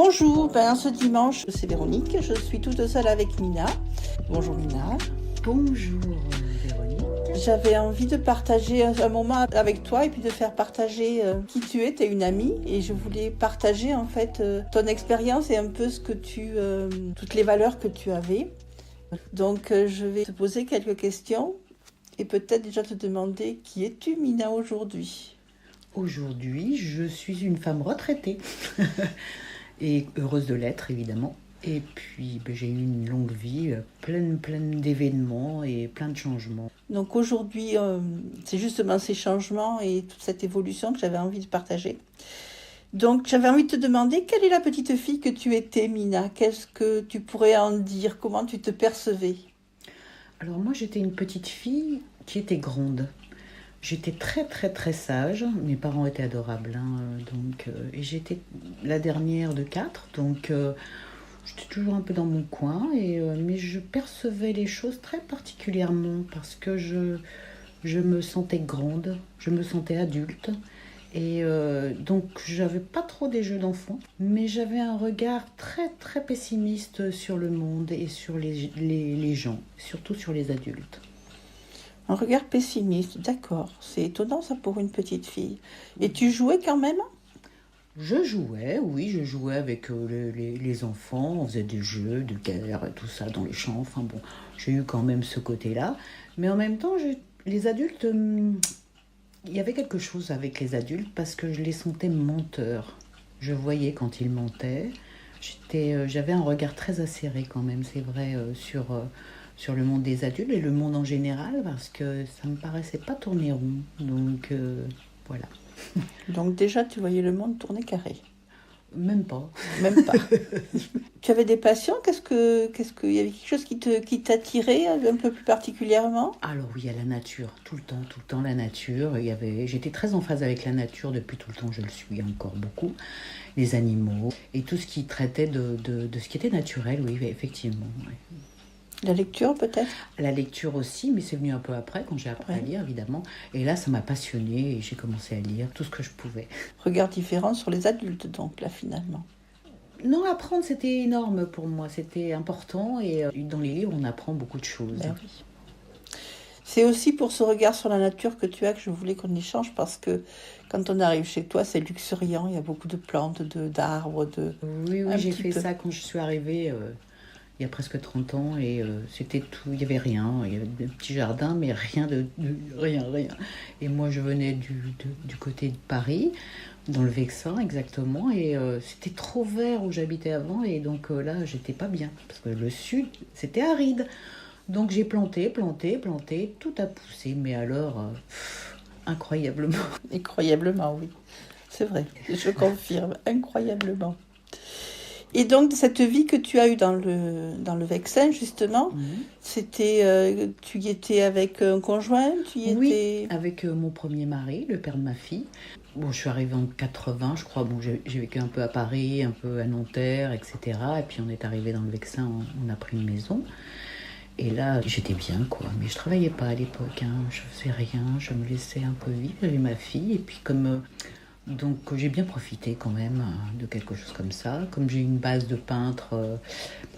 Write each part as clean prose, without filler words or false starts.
Bonjour, ce dimanche, c'est Véronique, je suis toute seule avec Mina. Bonjour Mina. Bonjour Véronique. J'avais envie de partager un moment avec toi et puis de faire partager qui tu es, tu es une amie et je voulais partager en fait ton expérience et un peu ce que toutes les valeurs que tu avais. Donc je vais te poser quelques questions et peut-être déjà te demander qui es-tu Mina aujourd'hui ? Aujourd'hui, je suis une femme retraitée et heureuse de l'être évidemment. Et puis j'ai eu une longue vie pleine d'événements et plein de changements. Donc aujourd'hui, c'est justement ces changements et toute cette évolution que j'avais envie de partager. Donc j'avais envie de te demander, quelle est la petite fille que tu étais, Mina ? Qu'est-ce que tu pourrais en dire ? Comment tu te percevais ? Alors moi j'étais une petite fille qui était gronde. J'étais très sage, mes parents étaient adorables, et j'étais la dernière de 4, donc j'étais toujours un peu dans mon coin, mais je percevais les choses très particulièrement parce que je me sentais grande, je me sentais adulte, donc j'avais pas trop des jeux d'enfant, mais j'avais un regard très pessimiste sur le monde et sur les gens, surtout sur les adultes. Un regard pessimiste, d'accord. C'est étonnant ça pour une petite fille. Et tu jouais quand même ? Je jouais avec les enfants, on faisait des jeux de guerre et tout ça dans les champs, enfin bon, j'ai eu quand même ce côté-là. Mais en même temps, les adultes, il y avait quelque chose avec les adultes parce que je les sentais menteurs. Je voyais quand ils mentaient, j'avais un regard très acéré quand même, c'est vrai, sur le monde des adultes et le monde en général parce que ça me paraissait pas tourner rond, donc voilà. Donc déjà, tu voyais le monde tourner carré ? Même pas. Même pas. Tu avais des passions ? Il y avait quelque chose qui t'attirait un peu plus particulièrement ? Alors oui, il y a la nature, tout le temps la nature. J'étais très en phase avec la nature depuis tout le temps, je le suis encore beaucoup. Les animaux et tout ce qui traitait de ce qui était naturel, oui, effectivement. Ouais. La lecture peut-être ? La lecture aussi, mais c'est venu un peu après, quand j'ai appris à lire, évidemment. Et là, ça m'a passionnée et j'ai commencé à lire tout ce que je pouvais. Regard différent sur les adultes, donc, là, finalement. Non, apprendre, c'était énorme pour moi. C'était important et dans les livres, on apprend beaucoup de choses. Ben oui. C'est aussi pour ce regard sur la nature que tu as que je voulais qu'on échange parce que quand on arrive chez toi, c'est luxuriant. Il y a beaucoup de plantes, d'arbres, Oui, j'ai fait ça quand je suis arrivée... il y a presque 30 ans et c'était tout, il n'y avait rien, il y avait des petits jardins mais rien. Et moi je venais du côté de Paris, dans le Vexin exactement, et c'était trop vert où j'habitais avant et donc là j'étais pas bien parce que le sud c'était aride. Donc j'ai planté, tout a poussé, mais alors incroyablement. Incroyablement, oui, c'est vrai, je confirme, incroyablement. Et donc, cette vie que tu as eue dans le Vexin, justement, c'était, tu y étais avec un conjoint ? Oui, avec mon premier mari, le père de ma fille. Bon, je suis arrivée en 80, je crois. Bon, j'ai vécu un peu à Paris, un peu à Nanterre, etc. Et puis on est arrivé dans le Vexin, on a pris une maison. Et là, j'étais bien, quoi. Mais je travaillais pas à l'époque, je faisais rien, je me laissais un peu vivre. J'avais ma fille, et puis donc j'ai bien profité quand même de quelque chose comme ça. Comme j'ai une base de peintre,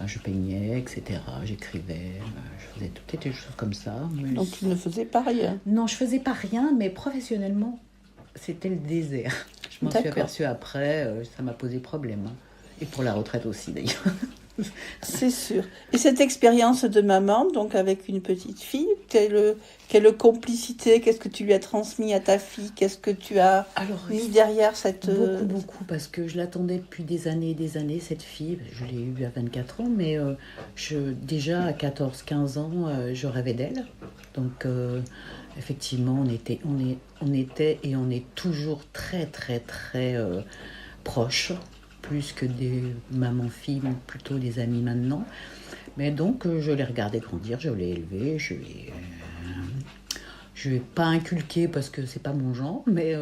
je peignais, etc. J'écrivais, je faisais toutes les choses comme ça. Donc tu ne faisais pas rien ? Non, je faisais pas rien, mais professionnellement, c'était le désert. Je m'en suis aperçue après, ça m'a posé problème. Et pour la retraite aussi d'ailleurs. C'est sûr. Et cette expérience de maman, donc avec une petite fille, quelle complicité, qu'est-ce que tu lui as transmis à ta fille ? Qu'est-ce que tu as mis derrière cette... Beaucoup, parce que je l'attendais depuis des années, cette fille. Je l'ai eue à 24 ans, mais déjà à 14-15 ans, je rêvais d'elle. Donc, effectivement, on était et on est toujours très proches. Plus que des mamans-filles, mais plutôt des amis maintenant. Mais donc, je l'ai regardé grandir, je l'ai élevé, je lui ai pas inculqué parce que c'est pas mon genre, mais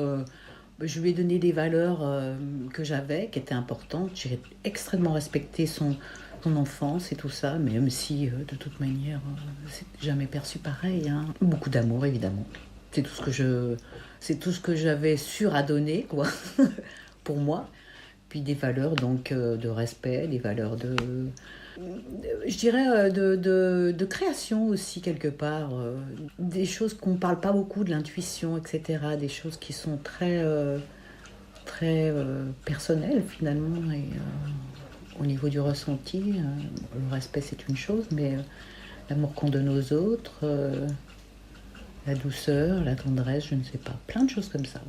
je lui ai donné des valeurs que j'avais, qui étaient importantes. J'ai extrêmement respecté son enfance et tout ça, mais même si, de toute manière, c'est jamais perçu pareil. Beaucoup d'amour, évidemment. C'est tout ce que j'avais sûr à donner, quoi, pour moi. Puis des valeurs donc de respect, des valeurs je dirais de création aussi quelque part. Des choses qu'on ne parle pas beaucoup, de l'intuition, etc. Des choses qui sont très personnelles finalement. Et au niveau du ressenti, le respect c'est une chose, mais l'amour qu'on donne aux autres, la douceur, la tendresse, je ne sais pas. Plein de choses comme ça.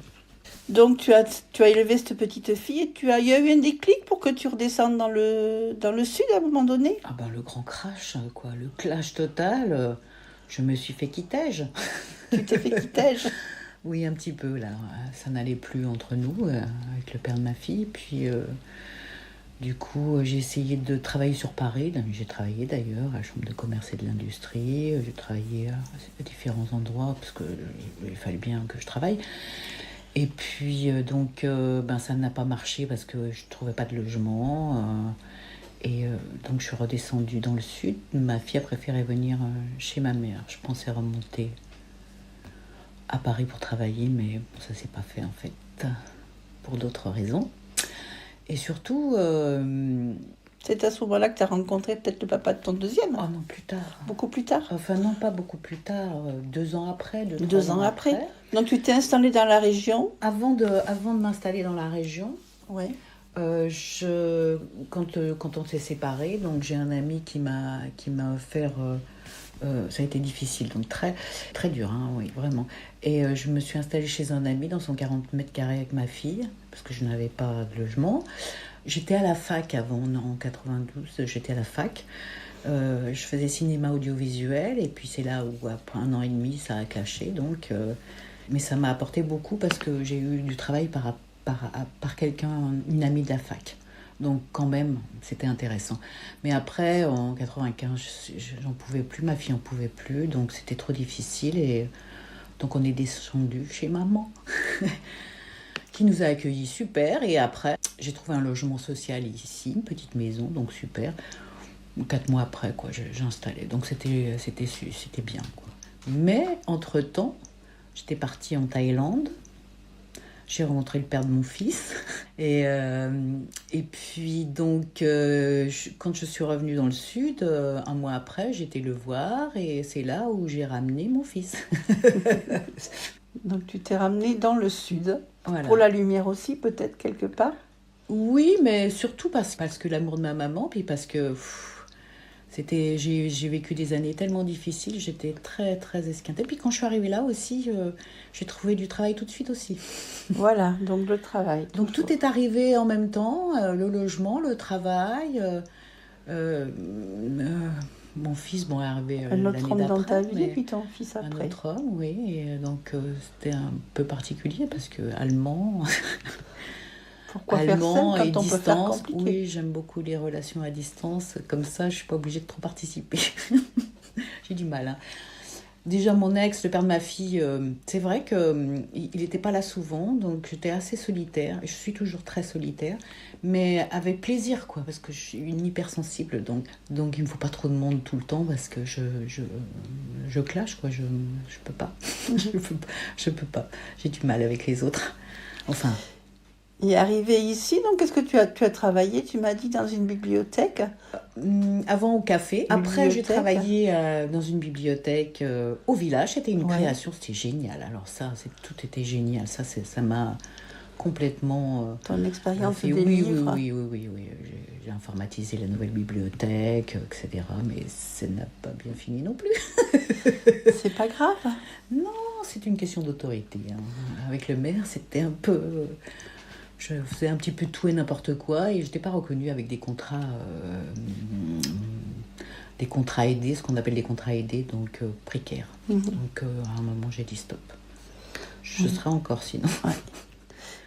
Donc tu as élevé cette petite fille et il y a eu un déclic pour que tu redescendes dans le sud à un moment donné? Ah ben le grand crash, quoi, le clash total, je me suis fait quittège. Tu t'es fait quittège? Oui, un petit peu là, ça n'allait plus entre nous avec le père de ma fille, puis du coup j'ai essayé de travailler sur Paris, j'ai travaillé d'ailleurs à la Chambre de commerce et de l'industrie, j'ai travaillé à différents endroits parce qu'il fallait bien que je travaille. Et puis donc ça n'a pas marché parce que je ne trouvais pas de logement. Donc je suis redescendue dans le sud. Ma fille a préféré venir chez ma mère. Je pensais remonter à Paris pour travailler, mais ça ne s'est pas fait en fait, pour d'autres raisons. Et surtout... c'est à ce moment-là que tu as rencontré peut-être le papa de ton deuxième? Oh non, plus tard. Beaucoup plus tard? Enfin non, pas beaucoup plus tard, 2 ans après. 2 ans après. Donc tu t'es installée dans la région? Avant de m'installer dans la région, ouais. Quand on s'est séparés, donc j'ai un ami qui m'a offert... ça a été difficile, donc très, très dur, hein, oui, vraiment. Et je me suis installée chez un ami dans son 40 mètres carrés avec ma fille, parce que je n'avais pas de logement. J'étais à la fac avant, en 92, j'étais à la fac. Je faisais cinéma audiovisuel, et puis c'est là où, après 1 an et demi, ça a clashé. Donc, mais ça m'a apporté beaucoup parce que j'ai eu du travail par quelqu'un, une amie de la fac. Donc quand même, c'était intéressant. Mais après, en 95, j'en pouvais plus, ma fille en pouvait plus, donc c'était trop difficile. Et donc on est descendu chez maman, qui nous a accueillis super. Et après, j'ai trouvé un logement social ici, une petite maison, donc super. 4 mois après, quoi, j'ai installé. Donc c'était bien, quoi. Mais entre-temps, j'étais partie en Thaïlande. J'ai rencontré le père de mon fils. Et puis, donc, quand je suis revenue dans le sud, 1 mois après, j'étais le voir. Et c'est là où j'ai ramené mon fils. Donc, tu t'es ramenée dans le sud. Voilà. Pour la lumière aussi, peut-être, quelque part? Oui, mais surtout parce que l'amour de ma maman, puis parce que... j'ai vécu des années tellement difficiles, j'étais très très esquintée. Puis quand je suis arrivée là aussi, j'ai trouvé du travail tout de suite aussi. Voilà, donc le travail. Donc tout est arrivé en même temps, le logement, le travail. Mon fils est arrivé un autre l'année homme d'après. Dans ta vie, et puis ton fils après. Un autre homme, oui. Et donc c'était un peu particulier parce que allemand... Pourquoi allemand faire ça et quand on distance, peut faire compliqué? oui, j'aime beaucoup les relations à distance. Comme ça, je suis pas obligée de trop participer. J'ai du mal. Hein. Déjà, mon ex, le père de ma fille, c'est vrai qu'il n'était pas là souvent, donc j'étais assez solitaire. Je suis toujours très solitaire, mais avec plaisir, quoi, parce que je suis une hypersensible, donc il me faut pas trop de monde tout le temps parce que je clash, quoi. Je peux pas. je peux pas. J'ai du mal avec les autres. Enfin. Et arrivé ici, donc qu'est-ce que tu as travaillé? Tu m'as dit dans une bibliothèque. Avant au café. Après, j'ai travaillé dans une bibliothèque au village. C'était une création, c'était génial. Alors ça, tout était génial. Ça m'a complètement... Ton expérience des livres. Oui. J'ai informatisé la nouvelle bibliothèque, etc. Mais ça n'a pas bien fini non plus. C'est pas grave. Non, c'est une question d'autorité. Hein. Avec le maire, c'était un peu... Je faisais un petit peu tout et n'importe quoi et je n'étais pas reconnue avec des contrats aidés, ce qu'on appelle des contrats aidés, donc précaires. Mm-hmm. Donc à un moment, j'ai dit stop. Je serai encore sinon. Ouais.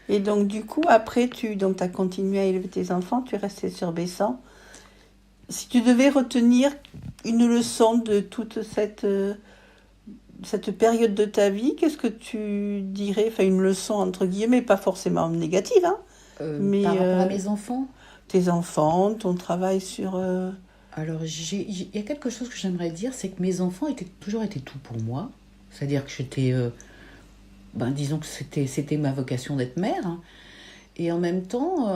Et donc du coup, après, tu as continué à élever tes enfants, tu es restée sur Bessan. Si tu devais retenir une leçon de toute cette période de ta vie, qu'est-ce que tu dirais? Enfin, une leçon entre guillemets, pas forcément négative, hein, mais par rapport à mes enfants. Tes enfants, ton travail sur... Alors, il y a quelque chose que j'aimerais dire, c'est que mes enfants toujours été tout pour moi. C'est-à-dire que j'étais... disons que c'était ma vocation d'être mère. Hein. Et en même temps,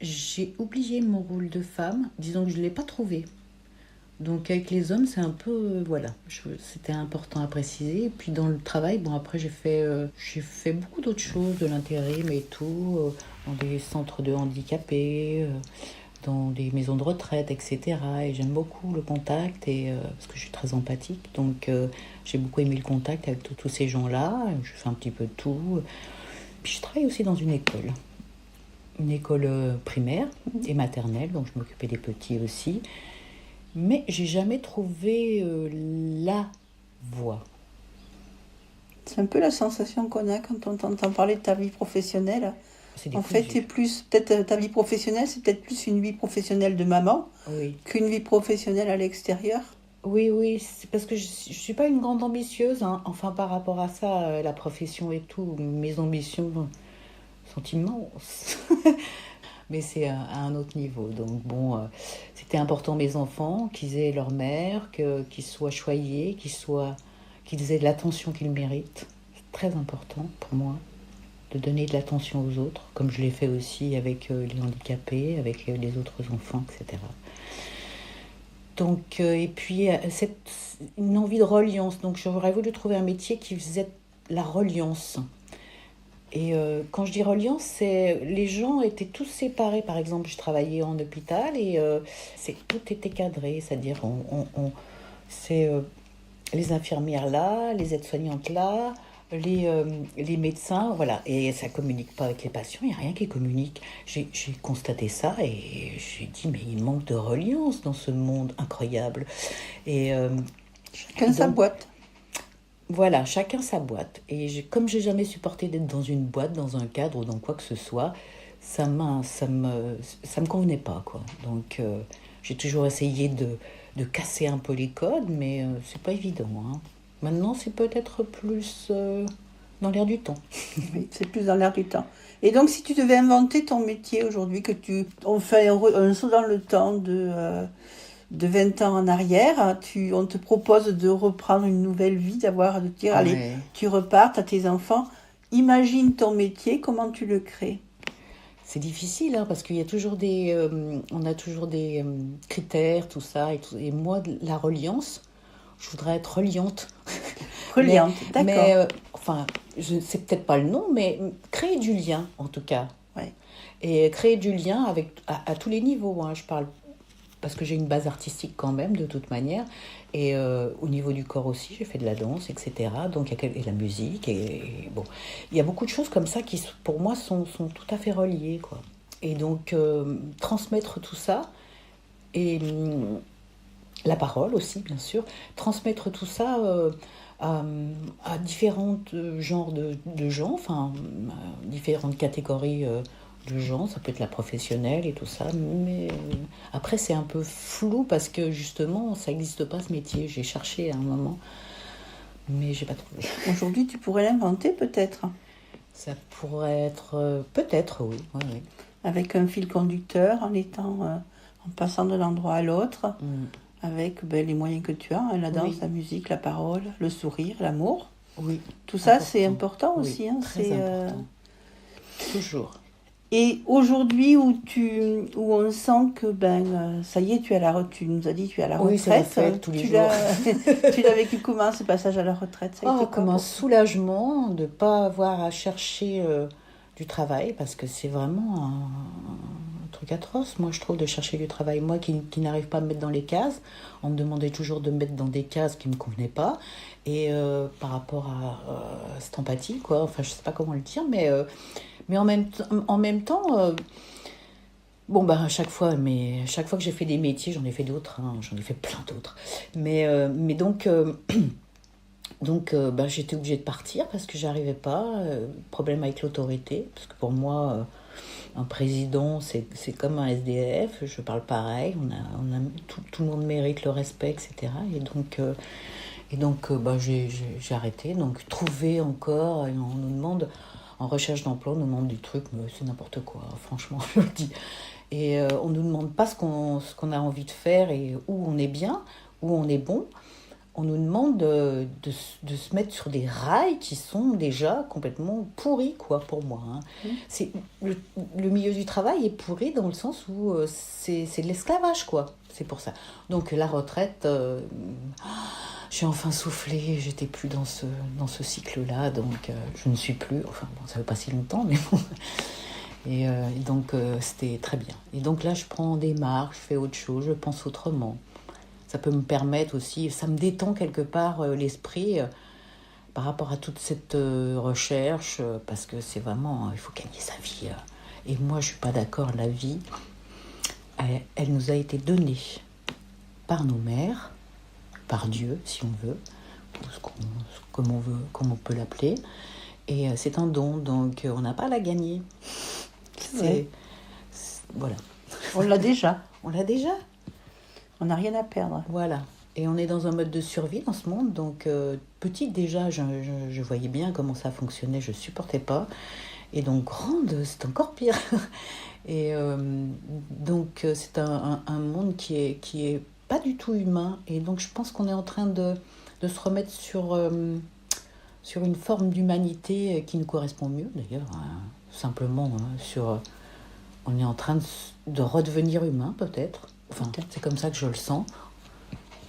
j'ai oublié mon rôle de femme, disons que je ne l'ai pas trouvé. Donc avec les hommes, c'est un peu, voilà, c'était important à préciser. Et puis dans le travail, bon après j'ai fait beaucoup d'autres choses, de l'intérim et tout, dans des centres de handicapés, dans des maisons de retraite, etc. Et j'aime beaucoup le contact, parce que je suis très empathique. Donc j'ai beaucoup aimé le contact avec tous ces gens-là. Je fais un petit peu de tout. Puis je travaille aussi dans une école primaire et maternelle, donc je m'occupais des petits aussi. Mais j'ai jamais trouvé la voie. C'est un peu la sensation qu'on a quand on t'entend parler de ta vie professionnelle. En fait, Décousu. c'est plus, peut-être ta vie professionnelle, c'est peut-être plus une vie professionnelle de maman Oui. qu'une vie professionnelle à l'extérieur. Oui, oui, c'est parce que je suis pas une grande ambitieuse, hein. Enfin, par rapport à ça, la profession et tout, mes ambitions sont immenses. Mais c'est à un autre niveau. Donc bon, c'était important mes enfants, qu'ils aient leur mère, qu'ils soient choyés, qu'ils aient de l'attention qu'ils méritent. C'est très important pour moi de donner de l'attention aux autres, comme je l'ai fait aussi avec les handicapés, avec les autres enfants, etc. Donc, et puis, une envie de reliance. Donc, j'aurais voulu trouver un métier qui faisait la reliance. Et quand je dis reliance, c'est les gens étaient tous séparés. Par exemple, je travaillais en hôpital et tout était cadré. C'est-à-dire, c'est les infirmières là, les aides-soignantes là, les médecins, voilà. Et ça communique pas avec les patients, il n'y a rien qui communique. J'ai constaté ça et j'ai dit, mais il manque de reliance dans ce monde incroyable. Et, Chacun sa boîte. voilà, chacun sa boîte. Et comme j'ai jamais supporté d'être dans une boîte, dans un cadre ou dans quoi que ce soit, ça me convenait pas, quoi. Donc, j'ai toujours essayé de casser un peu les codes, mais c'est pas évident, hein. Maintenant, c'est peut-être plus dans l'air du temps. Oui, c'est plus dans l'air du temps. Et donc, si tu devais inventer ton métier aujourd'hui, on fait un saut dans le temps de 20 ans en arrière, on te propose de reprendre une nouvelle vie, de dire, allez, Ouais. tu repars, t'as tes enfants. Imagine ton métier, comment tu le crées? C'est difficile, hein, parce qu'il y a toujours on a toujours des critères, tout ça, et moi, la reliance, je voudrais être reliante. Reliante, Mais, d'accord. enfin, je sais peut-être pas le nom, mais créer du lien, en tout cas. Ouais. Et créer du lien à tous les niveaux, hein. Je parle parce que j'ai une base artistique quand même, de toute manière. Et au niveau du corps aussi, j'ai fait de la danse, etc. Donc, et la musique. Et bon, il y a beaucoup de choses comme ça qui, pour moi, sont tout à fait reliées, quoi. Et donc, transmettre tout ça, et la parole aussi, bien sûr, transmettre tout ça à, à différents genres de gens, enfin, différentes catégories de gens, ça peut être la professionnelle et tout ça, mais après c'est un peu flou parce que justement ça n'existe pas ce métier. J'ai cherché à un moment, mais j'ai pas trouvé. Aujourd'hui, tu pourrais l'inventer peut-être, Ça pourrait être peut-être, oui, ouais, ouais. avec un fil conducteur, en passant de l'endroit à l'autre, Mm. avec les moyens que tu as, hein, la danse, Oui. la musique, la parole, le sourire, l'amour. Oui, Tout ça, important. c'est important Oui, aussi. Hein, très important. Toujours. Et aujourd'hui, où on sent que ça y est, tu nous as dit tu es à la Oui, c'est retraite. la fête tous les jours. Tu l'as vécu comment ce passage à la retraite? Ça a été quoi Comme un pour toi? soulagement de ne pas avoir à chercher du travail, parce que c'est vraiment un truc atroce, moi je trouve, de chercher du travail. Moi qui n'arrive pas à me mettre dans les cases, on me demandait toujours de me mettre dans des cases qui ne me convenaient pas, et par rapport à cette empathie, quoi, enfin je sais pas comment le dire, mais en même temps, bon, à chaque fois que j'ai fait des métiers, j'en ai fait d'autres, hein, j'en ai fait plein d'autres. Mais donc, j'étais obligée de partir parce que j'arrivais pas. Problème avec l'autorité, parce que pour moi, un président, c'est comme un SDF. Je parle pareil. Tout le monde mérite le respect, etc. Et donc, j'ai arrêté. Donc, trouver encore, et on nous demande, en recherche d'emploi, on nous demande des trucs, mais c'est n'importe quoi, franchement, je le dis. Et on nous demande pas ce qu'on a envie de faire et où on est bien, où on est bon. on nous demande de se mettre sur des rails qui sont déjà complètement pourris, quoi, pour moi. Hein. C'est, le milieu du travail est pourri dans le sens où c'est de l'esclavage, quoi. C'est pour ça. Donc la retraite, j'ai enfin soufflé, j'étais plus dans ce cycle-là, donc je ne suis plus, enfin bon, ça fait pas si longtemps, mais bon. Et donc c'était très bien. Et donc là, je prends des marques, je fais autre chose, je pense autrement. Ça peut me permettre aussi, ça me détend quelque part l'esprit par rapport à toute cette recherche, parce que c'est vraiment, il faut gagner sa vie. Et moi, je ne suis pas d'accord, la vie, elle nous a été donnée par nos mères, par Dieu, si on veut, comme on veut, comme on peut l'appeler. Et c'est un don, donc on n'a pas à la gagner. Voilà. On l'a déjà. On l'a déjà. On n'a rien à perdre. Voilà. Et on est dans un mode de survie dans ce monde. Donc, petite déjà, je voyais bien comment ça fonctionnait. Je ne supportais pas. Et donc, grande, c'est encore pire. Et donc, c'est un monde qui est pas du tout humain. Et donc, je pense qu'on est en train de se remettre sur une forme d'humanité qui nous correspond mieux, d'ailleurs. Simplement, on est en train de redevenir humain, peut-être. Enfin, c'est comme ça que je le sens.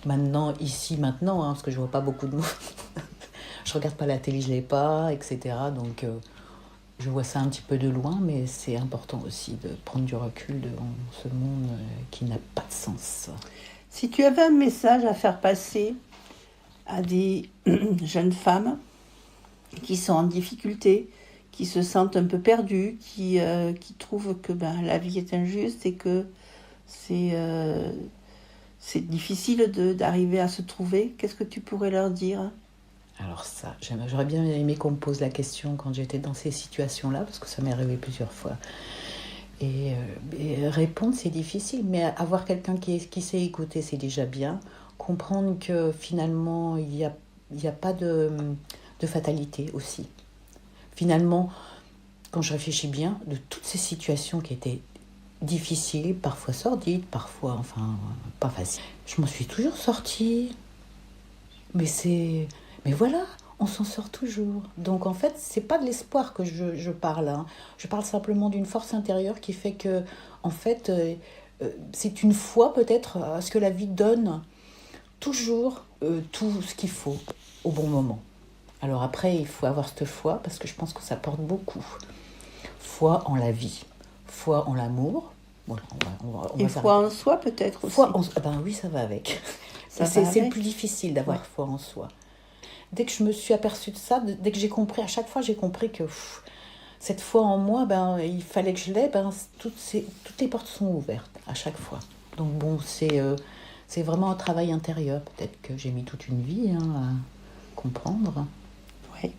Maintenant, parce que je vois pas beaucoup de monde. Je regarde pas la télé, je l'ai pas, etc. Donc, je vois ça un petit peu de loin, mais c'est important aussi de prendre du recul devant ce monde qui n'a pas de sens. Si tu avais un message à faire passer à des jeunes femmes qui sont en difficulté, qui se sentent un peu perdues, qui trouvent que la vie est injuste et que c'est difficile d'arriver à se trouver. Qu'est-ce que tu pourrais leur dire ? Alors ça, j'aurais bien aimé qu'on me pose la question quand j'étais dans ces situations-là, parce que ça m'est arrivé plusieurs fois. Et répondre, c'est difficile, mais avoir quelqu'un qui sait écouter, c'est déjà bien. Comprendre que finalement, il y a pas de fatalité aussi. Finalement, quand je réfléchis bien, de toutes ces situations qui étaient difficile, parfois sordide, parfois, pas facile. Je m'en suis toujours sortie. Mais voilà, on s'en sort toujours. Donc en fait, c'est pas de l'espoir que je parle. Hein. Je parle simplement d'une force intérieure qui fait que, en fait, c'est une foi peut-être à ce que la vie donne toujours tout ce qu'il faut au bon moment. Alors après, il faut avoir cette foi parce que je pense que ça porte beaucoup. Foi en la vie. Foi en l'amour. Voilà, et foi en soi peut-être aussi. Oui, ça va avec. C'est le plus difficile d'avoir foi en soi. Dès que je me suis aperçue de ça, dès que j'ai compris, à chaque fois j'ai compris que cette foi en moi, il fallait que je l'aie, toutes les portes sont ouvertes à chaque fois. Donc bon, c'est vraiment un travail intérieur. Peut-être que j'ai mis toute une vie à comprendre. Oui.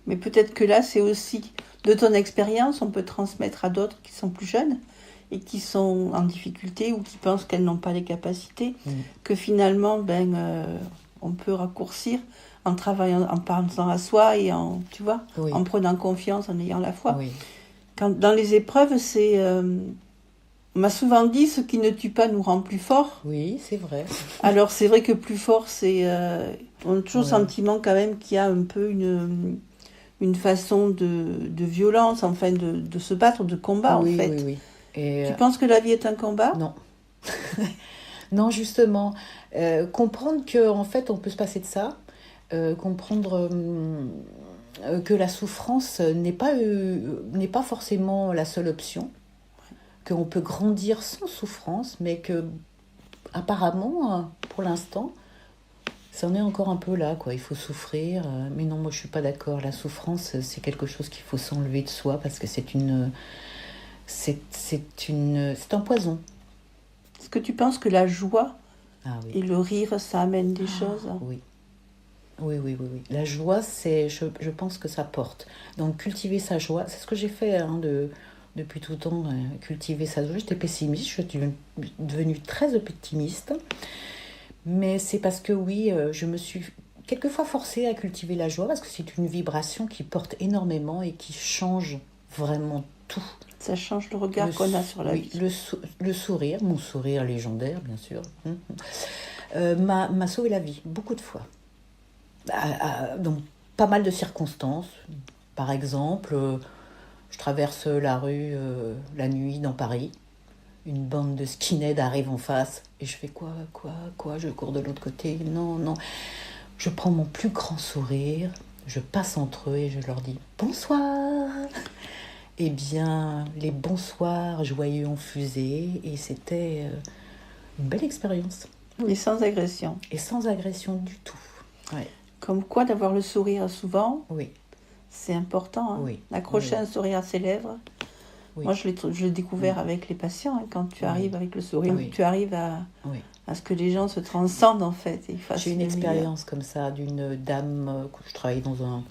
Mais peut-être que là, c'est aussi de ton expérience, on peut transmettre à d'autres qui sont plus jeunes et qui sont en difficulté ou qui pensent qu'elles n'ont pas les capacités, que finalement, on peut raccourcir en travaillant, en pensant à soi et en prenant confiance, en ayant la foi. Oui. Dans les épreuves, on m'a souvent dit, ce qui ne tue pas nous rend plus forts. Oui, c'est vrai. Alors, c'est vrai que plus fort, on a toujours le sentiment quand même qu'il y a un peu une façon de violence, enfin, de se battre, de combat, en fait. Oui. Et tu penses que la vie est un combat ? Non. Non, justement. Comprendre qu'en fait, on peut se passer de ça. Comprendre que la souffrance n'est pas forcément la seule option. Qu'on peut grandir sans souffrance, mais que apparemment, pour l'instant, ça en est encore un peu là, quoi. Il faut souffrir, mais non, moi je suis pas d'accord. La souffrance, c'est quelque chose qu'il faut s'enlever de soi parce que c'est un poison. Est-ce que tu penses que la joie oui. et le rire, ça amène des choses ? Oui. Oui. La joie, je pense que ça porte. Donc cultiver sa joie, c'est ce que j'ai fait depuis tout le temps, cultiver sa joie. J'étais pessimiste, je suis devenue très optimiste. Mais c'est parce que je me suis quelquefois forcée à cultiver la joie parce que c'est une vibration qui porte énormément et qui change vraiment tout. Ça change le regard qu'on a sur la vie. Le sourire, mon sourire légendaire, bien sûr. m'a sauvé la vie, beaucoup de fois. Donc, pas mal de circonstances. Par exemple, je traverse la rue la nuit dans Paris. Une bande de skinheads arrive en face. Et je fais quoi? Je cours de l'autre côté. Non. Je prends mon plus grand sourire. Je passe entre eux et je leur dis « Bonsoir !» Eh bien, les bonsoirs joyeux ont fusé. Et c'était une belle expérience. Et sans agression. Et sans agression du tout. Ouais. Comme quoi, d'avoir le sourire souvent, oui. C'est important. Hein. Oui. Accrocher un sourire à ses lèvres. Oui. Moi, je l'ai découvert avec les patients. Hein, quand tu arrives avec le sourire, tu arrives à ce que les gens se transcendent, en fait. J'ai une expérience comme ça d'une dame, je travaillais dans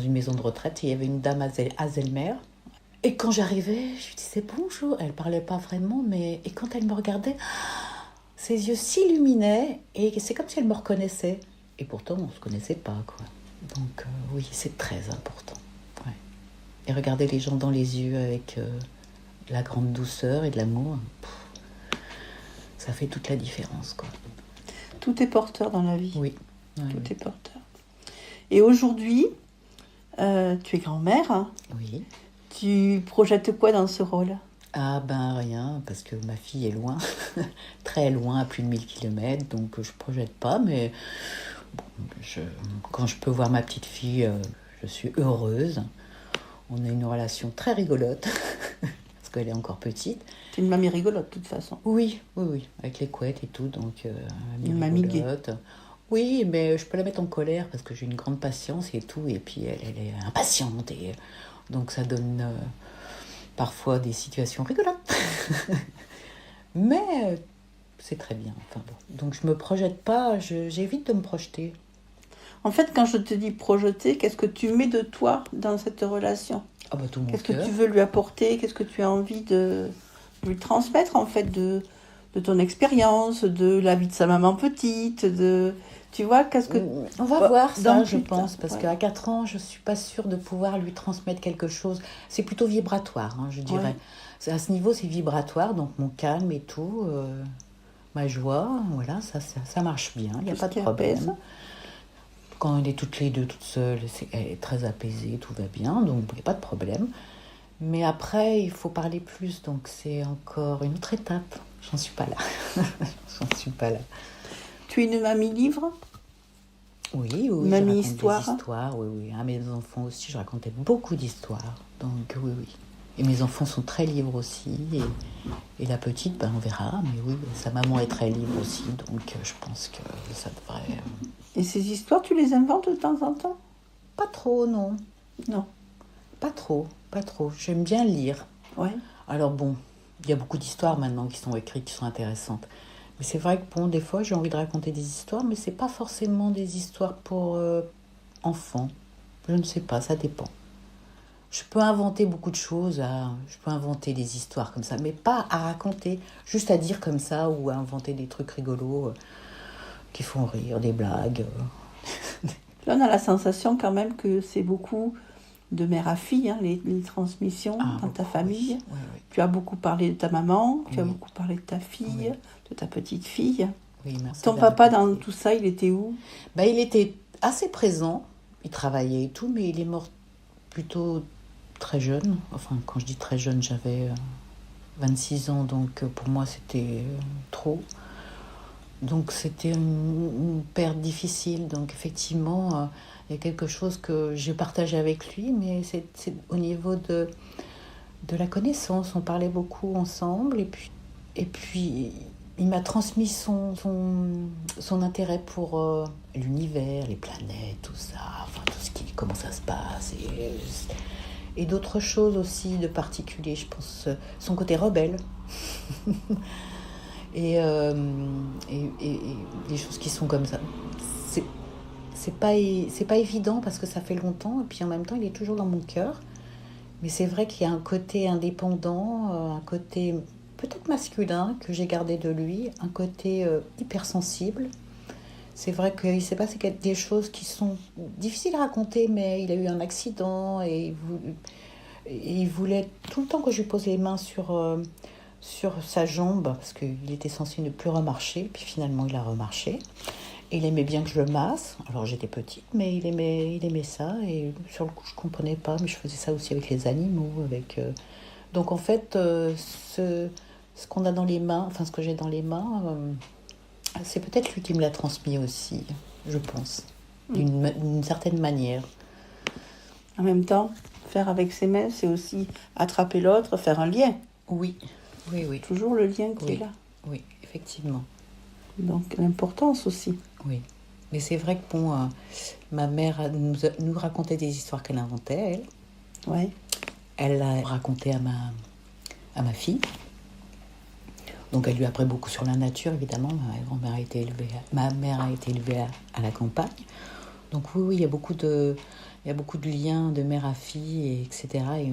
une maison de retraite, et il y avait une dame Alzheimer. Et quand j'arrivais, je lui disais bonjour. Elle ne parlait pas vraiment, mais et quand elle me regardait, ses yeux s'illuminaient, et c'est comme si elle me reconnaissait. Et pourtant, on ne se connaissait pas, quoi. Donc oui, c'est très important. Ouais. Et regarder les gens dans les yeux avec de la grande douceur et de l'amour, ça fait toute la différence, quoi. Tout est porteur dans la vie. Oui. Tout est porteur. Et aujourd'hui, tu es grand-mère. Hein. Oui. Tu projettes quoi dans ce rôle? Ah ben rien, parce que ma fille est loin, très loin, à plus de 1000 km, donc je projette pas, mais... Bon, quand je peux voir ma petite fille, je suis heureuse. On a une relation très rigolote, parce qu'elle est encore petite. C'est une mamie rigolote, de toute façon. Oui, avec les couettes et tout, donc une mamie rigolote. Oui, mais je peux la mettre en colère, parce que j'ai une grande patience et tout, et puis elle est impatiente, et donc ça donne parfois des situations rigolotes. Mais... c'est très bien. Enfin, bon. Donc, je ne me projette pas, j'évite de me projeter. En fait, quand je te dis projeter, qu'est-ce que tu mets de toi dans cette relation? Tout mon Qu'est-ce cœur. que tu veux lui apporter? Qu'est-ce que tu as envie de lui transmettre, en fait, de ton expérience, de la vie de sa maman petite, tu vois, qu'est-ce que... On va voir ça, je pense, parce qu'à 4 ans, je ne suis pas sûre de pouvoir lui transmettre quelque chose. C'est plutôt vibratoire, hein, je dirais. À ce niveau, c'est vibratoire, donc mon calme et tout... ma joie, voilà, ça marche bien, il n'y a pas de problème. Apaise. Quand elle est toutes les deux, toute seule, elle est très apaisée, tout va bien, donc il n'y a pas de problème. Mais après, il faut parler plus, donc c'est encore une autre étape. J'en suis pas là. Tu es une mamie livre? Oui, mamie histoire? Des histoires, oui. À mes enfants aussi, je racontais beaucoup d'histoires, donc oui. Et mes enfants sont très libres aussi. Et la petite, on verra. Mais oui, sa maman est très libre aussi. Donc je pense que ça devrait... Et ces histoires, tu les inventes de temps en temps? Pas trop, non. Non. Pas trop. J'aime bien lire. Ouais. Alors bon, il y a beaucoup d'histoires maintenant qui sont écrites, qui sont intéressantes. Mais c'est vrai que des fois, j'ai envie de raconter des histoires, mais c'est pas forcément des histoires pour enfants. Je ne sais pas, ça dépend. Je peux inventer beaucoup de choses, je peux inventer des histoires comme ça, mais pas à raconter, juste à dire comme ça, ou à inventer des trucs rigolos qui font rire, des blagues. Là, on a la sensation quand même que c'est beaucoup de mère à fille, hein, les transmissions dans ta famille. Oui. Tu as beaucoup parlé de ta maman, tu as beaucoup parlé de ta fille, de ta petite fille. Oui, merci. Ton papa, dans tout ça, il était où? Il était assez présent, il travaillait et tout, mais il est mort plutôt... très jeune, enfin quand je dis très jeune, j'avais 26 ans, donc pour moi c'était trop. Donc c'était une perte difficile, donc effectivement il y a quelque chose que je partageais avec lui, mais c'est au niveau de la connaissance, on parlait beaucoup ensemble, et puis il m'a transmis son intérêt pour l'univers, les planètes, tout ça, enfin comment ça se passe, et d'autres choses aussi de particulier, je pense, son côté rebelle. et des choses qui sont comme ça. C'est pas évident parce que ça fait longtemps, et puis en même temps, il est toujours dans mon cœur. Mais c'est vrai qu'il y a un côté indépendant, un côté peut-être masculin que j'ai gardé de lui, un côté hypersensible. C'est vrai qu'il s'est passé des choses qui sont difficiles à raconter, mais il a eu un accident et il voulait tout le temps que je lui pose les mains sur sur sa jambe, parce qu'il était censé ne plus remarcher, puis finalement il a remarché. Et il aimait bien que je le masse. Alors j'étais petite, mais il aimait ça. Et sur le coup, je ne comprenais pas, mais je faisais ça aussi avec les animaux. Donc en fait, ce qu'on a dans les mains, enfin ce que j'ai dans les mains, c'est peut-être lui qui me l'a transmis aussi, je pense, d'une certaine manière. En même temps, faire avec ses mains, c'est aussi attraper l'autre, faire un lien. Oui. Toujours le lien qui est là. Oui, effectivement. Donc l'importance aussi. Oui. Mais c'est vrai que ma mère nous racontait des histoires qu'elle inventait, elle. Ouais. Elle l'a raconté à ma fille. Donc elle lui a appris beaucoup sur la nature, évidemment. Ma mère a été élevée à la campagne. Donc oui, il y a beaucoup de liens de mère à fille, etc. Et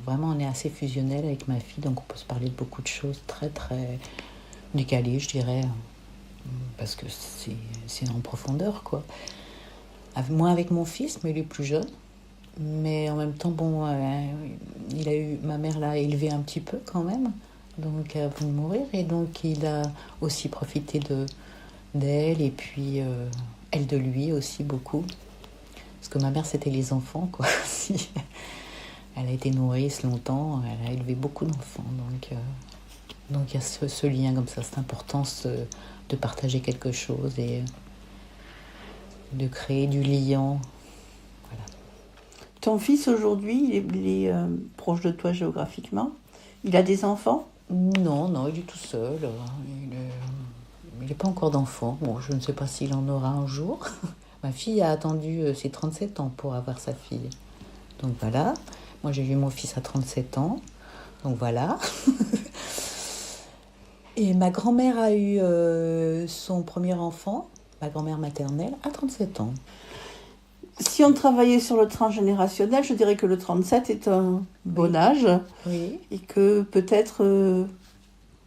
on est assez fusionnel avec ma fille. Donc on peut se parler de beaucoup de choses très, très décalées, je dirais. Parce que c'est en profondeur, quoi. Moins avec mon fils, mais il est plus jeune. Mais en même temps, ma mère l'a élevé un petit peu quand même, donc avant de mourir. Et donc il a aussi profité d'elle, et puis elle de lui aussi beaucoup. Parce que ma mère, c'était les enfants, quoi. Elle a été nourrice longtemps, elle a élevé beaucoup d'enfants. Donc il y a ce lien comme ça, cette importance de partager quelque chose et de créer du lien. Voilà. Ton fils aujourd'hui, il est proche de toi géographiquement. Il a des enfants ? Non, il est tout seul. Il n'est pas encore d'enfant. Bon, je ne sais pas s'il en aura un jour. Ma fille a attendu ses 37 ans pour avoir sa fille. Donc voilà. Moi, j'ai eu mon fils à 37 ans. Donc voilà. Et ma grand-mère a eu son premier enfant, ma grand-mère maternelle, à 37 ans. Si on travaillait sur le transgénérationnel, je dirais que le 37 est un bon âge. Oui. Et que peut-être,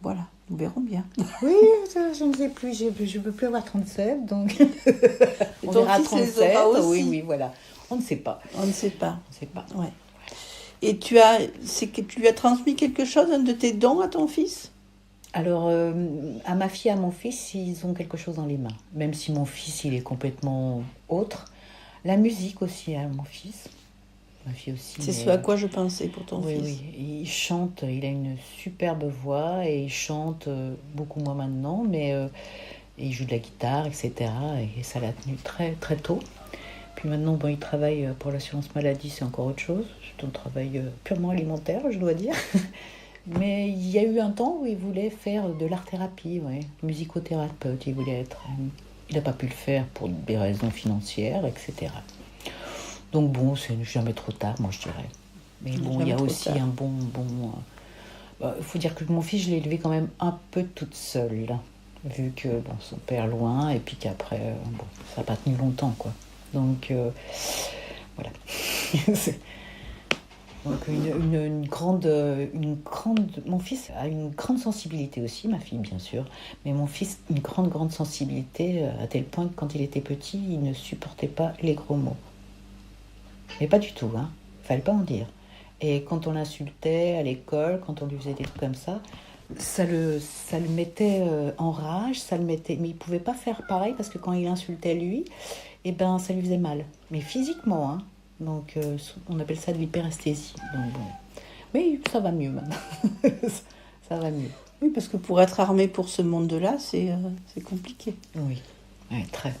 voilà, nous verrons bien. Oui, je ne sais plus, je ne peux plus avoir 37, donc on verra 37. Aussi. Oui, voilà. On ne sait pas. On ne sait pas. Ouais. Et tu lui as transmis quelque chose, un de tes dons à ton fils ? Alors, à ma fille et à mon fils, ils ont quelque chose dans les mains. Même si mon fils, il est complètement autre. La musique aussi à mon fils. Ma fille aussi. C'est ce à quoi je pensais pour ton fils. Oui, il chante, il a une superbe voix et il chante beaucoup moins maintenant, mais il joue de la guitare, etc. Et ça l'a tenu très, très tôt. Puis maintenant, il travaille pour l'assurance maladie, c'est encore autre chose. C'est un travail purement alimentaire, je dois dire. Mais il y a eu un temps où il voulait faire de l'art-thérapie, musicothérapeute, il voulait être. Il n'a pas pu le faire pour des raisons financières, etc. Donc c'est jamais trop tard, moi je dirais. Mais il y a aussi un bon... Il faut dire que mon fils, je l'ai élevé quand même un peu toute seule, vu que son père loin, et puis qu'après, ça n'a pas tenu longtemps, quoi. Donc, voilà. Donc une grande... Mon fils a une grande sensibilité aussi, ma fille bien sûr, mais mon fils, une grande sensibilité, à tel point que quand il était petit, il ne supportait pas les gros mots. Mais pas du tout, hein. Fallait pas en dire. Et quand on l'insultait à l'école, quand on lui faisait des trucs comme ça le mettait en rage, mais il pouvait pas faire pareil parce que quand il insultait lui, ça lui faisait mal. Mais physiquement, hein. Donc, on appelle ça de l'hyperesthésie. Donc, bon. Mais ça va mieux maintenant. Ça va mieux. Oui, parce que pour être armé pour ce monde-là, c'est compliqué. Oui, très.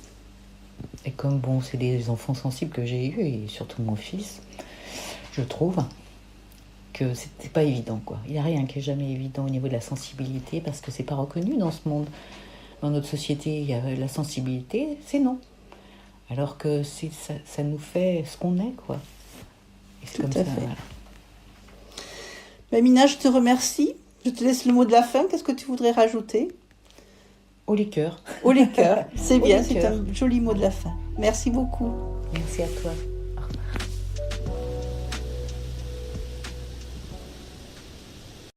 Et comme, c'est des enfants sensibles que j'ai eus, et surtout mon fils, je trouve que c'était pas évident, quoi. Il n'y a rien qui est jamais évident au niveau de la sensibilité, parce que c'est pas reconnu dans ce monde. Dans notre société, il y a la sensibilité, c'est non. Alors que ça nous fait ce qu'on est, quoi. Et c'est tout comme à ça, fait. Voilà. Mina, je te remercie. Je te laisse le mot de la fin. Qu'est-ce que tu voudrais rajouter ? Au liqueur. Au liqueur, c'est bien, c'est un joli mot de la fin. Merci beaucoup. Merci à toi.